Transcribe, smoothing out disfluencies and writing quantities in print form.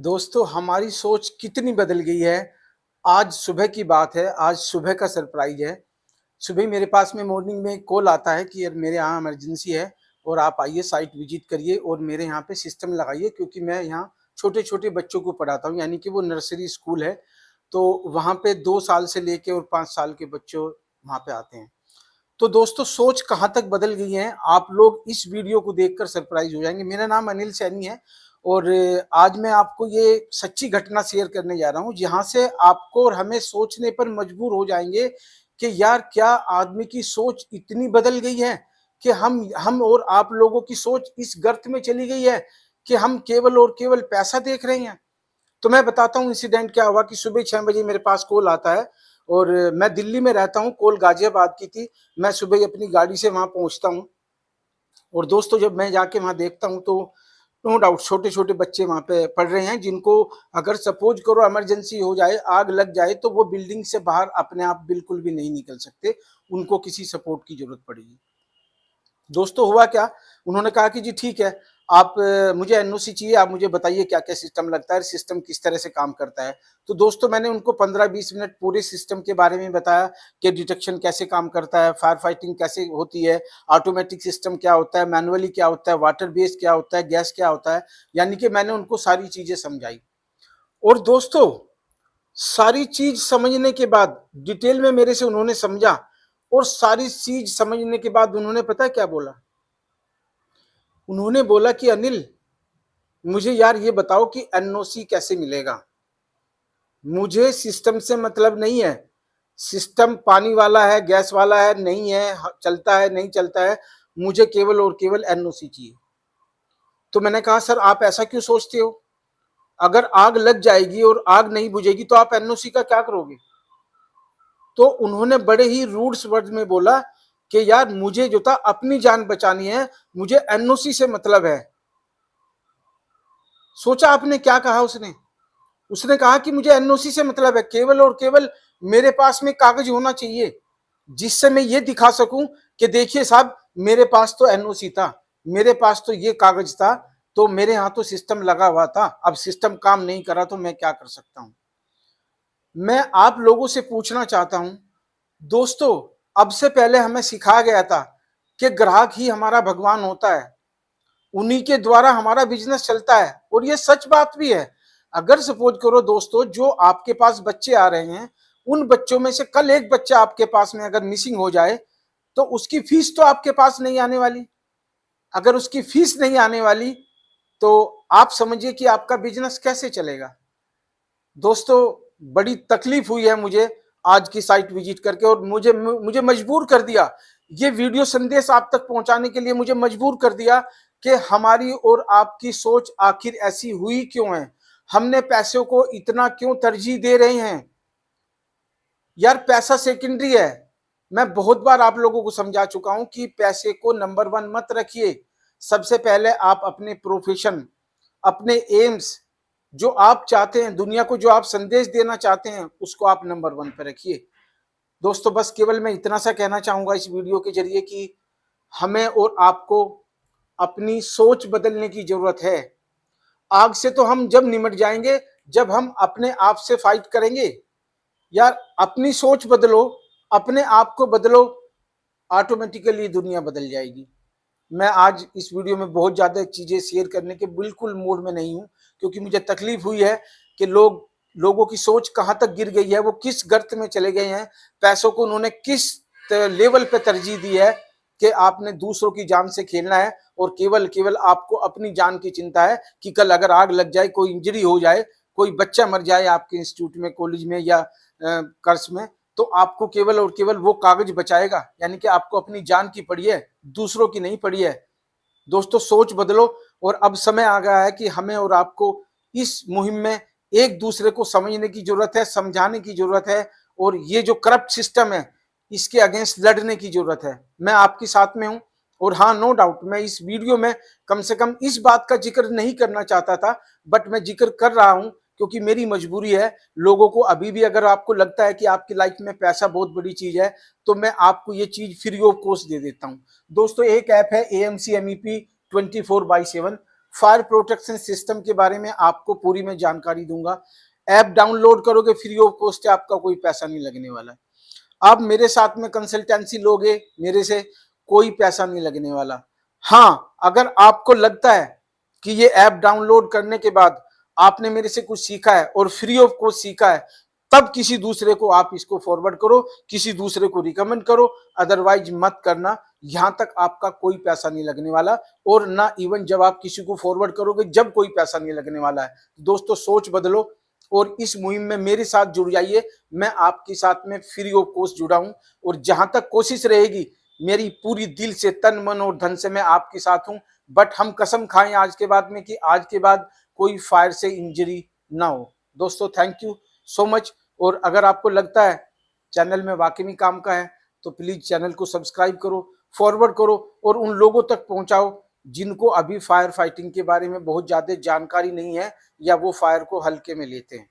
दोस्तों हमारी सोच कितनी बदल गई है। आज सुबह की बात है, आज सुबह का सरप्राइज है। सुबह मेरे पास में मॉर्निंग में कॉल आता है कि यार मेरे यहाँ इमरजेंसी है और आप आइए साइट विजिट करिए और मेरे यहाँ पे सिस्टम लगाइए, क्योंकि मैं यहाँ छोटे छोटे बच्चों को पढ़ाता हूँ, यानी कि वो नर्सरी स्कूल है। तो वहाँ पे 2 साल से लेके और 5 साल के बच्चों वहाँ पे आते हैं। तो दोस्तों सोच कहाँ तक बदल गई है, आप लोग इस वीडियो को देखकर सरप्राइज हो जाएंगे। मेरा नाम अनिल सैनी है और आज मैं आपको ये सच्ची घटना शेयर करने जा रहा हूँ, जहाँ से आपको और हमें सोचने पर मजबूर हो जाएंगे कि यार क्या आदमी की सोच इतनी बदल गई है कि हम और आप लोगों की सोच इस गर्त में चली गई है कि हम केवल और केवल पैसा देख रहे हैं। तो मैं बताता हूँ इंसिडेंट क्या हुआ कि सुबह 6 बजे मेरे पास कॉल आता है और मैं दिल्ली में रहता हूँ, कॉल गाजियाबाद की थी। मैं सुबह ही अपनी गाड़ी से वहां पहुंचता हूँ और दोस्तों जब मैं जाके वहां देखता हूँ तो नो डाउट छोटे छोटे बच्चे वहां पे पढ़ रहे हैं, जिनको अगर सपोज करो इमरजेंसी हो जाए, आग लग जाए, तो वो बिल्डिंग से बाहर अपने आप बिल्कुल भी नहीं निकल सकते, उनको किसी सपोर्ट की जरूरत पड़ेगी। दोस्तों हुआ क्या, उन्होंने कहा कि जी ठीक है, आप मुझे एनओसी चाहिए, आप मुझे बताइए क्या क्या सिस्टम लगता है, सिस्टम किस तरह से काम करता है। तो दोस्तों मैंने उनको 15-20 मिनट पूरे सिस्टम के बारे में बताया कि डिटेक्शन कैसे काम करता है, फायर फाइटिंग कैसे होती है, ऑटोमेटिक सिस्टम क्या होता है, मैनुअली क्या होता है, वाटर बेस्ड क्या होता है, गैस क्या होता है। यानी कि मैंने उनको सारी चीजें समझाई। और दोस्तों सारी चीज समझने के बाद डिटेल में मेरे से उन्होंने समझा, और सारी चीज समझने के बाद उन्होंने पता है क्या बोला, उन्होंने बोला कि अनिल मुझे यार ये बताओ कि एनओसी कैसे मिलेगा। मुझे सिस्टम से मतलब नहीं है, सिस्टम पानी वाला है, गैस वाला है, नहीं है, चलता है नहीं चलता है, मुझे केवल और केवल एनओसी चाहिए। तो मैंने कहा सर आप ऐसा क्यों सोचते हो, अगर आग लग जाएगी और आग नहीं बुझेगी तो आप एनओसी का क्या करोगे। तो उन्होंने बड़े ही रूड्स वर्ड में बोला कि यार मुझे जो था अपनी जान बचानी है, मुझे एनओसी से मतलब है। सोचा आपने क्या कहा उसने, उसने कहा कि मुझे एनओसी से मतलब है, केवल और केवल मेरे पास में कागज होना चाहिए जिससे मैं ये दिखा सकूं कि देखिए साहब मेरे पास तो एनओसी था, मेरे पास तो ये कागज था, तो मेरे यहां तो सिस्टम लगा हुआ था, अब सिस्टम काम नहीं करा तो मैं क्या कर सकता हूं। मैं आप लोगों से पूछना चाहता हूं दोस्तों, अब से पहले हमें सिखाया गया था कि ग्राहक ही हमारा भगवान होता है, उन्हीं के द्वारा हमारा बिजनेस चलता है, और ये सच बात भी है। अगर सपोज करो दोस्तों जो आपके पास बच्चे आ रहे हैं, उन बच्चों में से कल एक बच्चा आपके पास में अगर मिसिंग हो जाए तो उसकी फीस तो आपके पास नहीं आने वाली। अगर उसकी फीस नहीं आने वाली तो आप समझिए कि आपका बिजनेस कैसे चलेगा। दोस्तों बड़ी तकलीफ हुई है मुझे आज की साइट विजिट करके, और मुझे मुझे मजबूर कर दिया, ये वीडियो संदेश आप तक पहुंचाने के लिए मुझे मजबूर कर दिया कि हमारी और आपकी सोच आखिर ऐसी हुई क्यों है, हमने पैसों को इतना क्यों तरजीह दे रहे हैं। यार पैसा सेकेंडरी है, मैं बहुत बार आप लोगों को समझा चुका हूं कि पैसे को नंबर वन मत रखिए। सबसे पहले आप अपने प्रोफेशन, अपने एम्स, जो आप चाहते हैं, दुनिया को जो आप संदेश देना चाहते हैं, उसको आप नंबर वन पे रखिए। दोस्तों बस केवल मैं इतना सा कहना चाहूंगा इस वीडियो के जरिए कि हमें और आपको अपनी सोच बदलने की जरूरत है। आग से तो हम जब निमट जाएंगे जब हम अपने आप से फाइट करेंगे। यार अपनी सोच बदलो, अपने आप को बदलो, ऑटोमेटिकली दुनिया बदल जाएगी। मैं आज इस वीडियो में बहुत ज्यादा चीजें शेयर करने के बिल्कुल मूड में नहीं हूं, क्योंकि मुझे तकलीफ हुई है कि लोगों की सोच कहां तक गिर गई है, वो किस गर्त में चले गए हैं, पैसों को उन्होंने किस लेवल पे तरजीह दी है कि आपने दूसरों की जान से खेलना है, और केवल केवल आपको अपनी जान की चिंता है कि कल अगर आग लग जाए, कोई इंजरी हो जाए, कोई बच्चा मर जाए आपके इंस्टीट्यूट में, कॉलेज में या कर्ज में, तो आपको केवल और केवल वो कागज बचाएगा। यानी कि आपको अपनी जान की पड़ी है, दूसरों की नहीं पड़ी है। दोस्तों सोच बदलो, और अब समय आ गया है कि हमें और आपको इस मुहिम में एक दूसरे को समझने की जरूरत है, समझाने की जरूरत है, और ये जो करप्ट सिस्टम है इसके अगेंस्ट लड़ने की जरूरत है। मैं आपके साथ में हूं, और हाँ नो डाउट मैं इस वीडियो में कम से कम इस बात का जिक्र नहीं करना चाहता था, बट मैं जिक्र कर रहा हूं क्योंकि मेरी मजबूरी है। लोगों को अभी भी अगर आपको लगता है कि आपकी लाइफ में पैसा बहुत बड़ी चीज है, तो मैं आपको ये चीज फ्री ऑफ कॉस्ट दे देता हूं। दोस्तों एक ऐप है AMC MEP 24/7। Fire protection system के बारे में आपको पूरी मैं जानकारी दूंगा। ऐप डाउनलोड करोगे फ्री ऑफ कॉस्ट है, आपका कोई पैसा नहीं लगने वाला। आप मेरे साथ में कंसल्टेंसी लोगे मेरे से, कोई पैसा नहीं लगने वाला। हाँ, अगर आपको लगता है कि ये ऐप डाउनलोड करने के बाद आपने मेरे से कुछ सीखा है और फ्री ऑफ कॉस्ट सीखा है, तब किसी दूसरे को आप इसको फॉरवर्ड करो, किसी दूसरे को रिकमेंड करो, अदरवाइज मत करना। यहां तक आपका कोई पैसा नहीं लगने वाला, और ना इवन जब आप किसी को फॉरवर्ड करोगे जब कोई पैसा नहीं लगने वाला है। दोस्तों सोच बदलो और इस मुहिम में मेरे साथ जुड़ जाइए। मैं आपके साथ में फ्री ऑफ कॉस्ट जुड़ा हूं, और जहां तक कोशिश रहेगी मेरी पूरी दिल से तन मन और धन से मैं आपके साथ हूं। बट हम कसम खाएं आज के बाद में कि आज के बाद कोई फायर से इंजरी ना हो। दोस्तों थैंक यू सो मच। और अगर आपको लगता है चैनल में वाकई में काम का है तो प्लीज चैनल को सब्सक्राइब करो, फॉरवर्ड करो और उन लोगों तक पहुंचाओ जिनको अभी फायर फाइटिंग के बारे में बहुत ज्यादा जानकारी नहीं है या वो फायर को हल्के में लेते हैं।